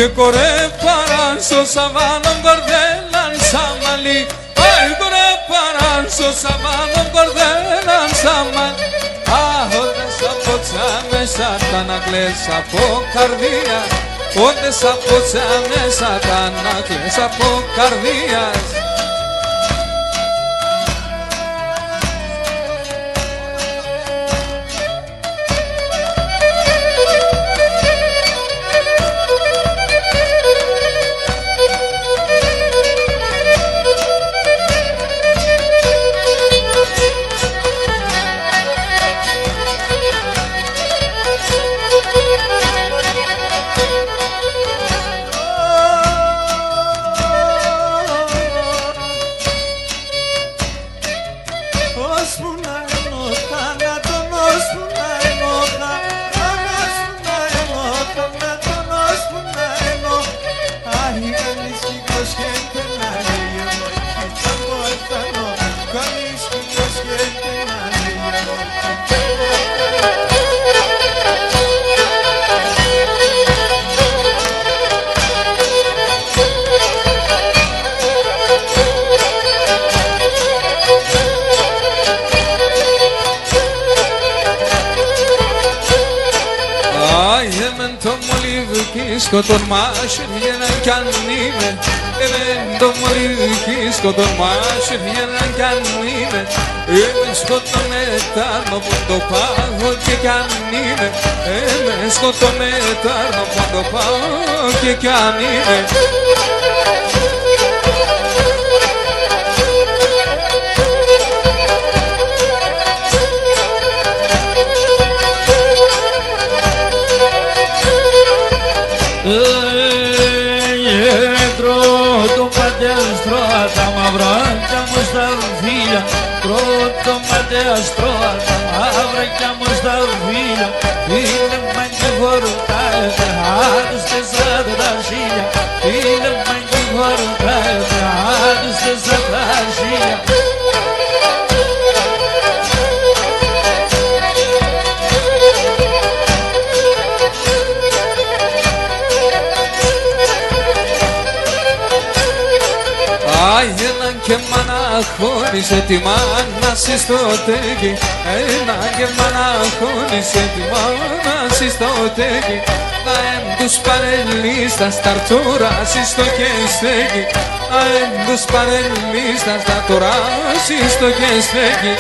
και κορέ παράνσο σαβάνον κορδέλαν σαμαλί. Αι κορέ παράνσο σαβάνον κορδέλαν σαμαλί. Αχ, από μέσα τα να κλαις από καρδία. Όντες από μέσα τα να κλαις από καρδίας. Σκοτών μας βγαίναν κι αν είμαι. Εμεν το μωρίκι σκοτών μας βγαίναν κι αν είμαι. Εμεν σκοτώ μετάρνω που το πάω και κι αν είμαι. Εμεν σκοτώ μετάρνω που το πάω και κι αν είμαι. Τα μαυράκια μου στα ρουφίλια, πρώτο ματέαστρο, τα μαυράκια μου στα ρουφίλια. Είναι μάγκη χορτάζε, άντους τεσσάτα τα χίλια. Είναι μάγκη χορτάζε, άντους τεσσάτα τα χίλια. Έναν και μαναχώνησε τη μάνα στο τέκι. Έναν και μαναχώνησε τη μάνα στο τέκι. Να εν τους πανελίστας τα ρτουράσει στο κεστέκι. Να εν τους πανελίστας τα ρτουράσει στο κεστέκι.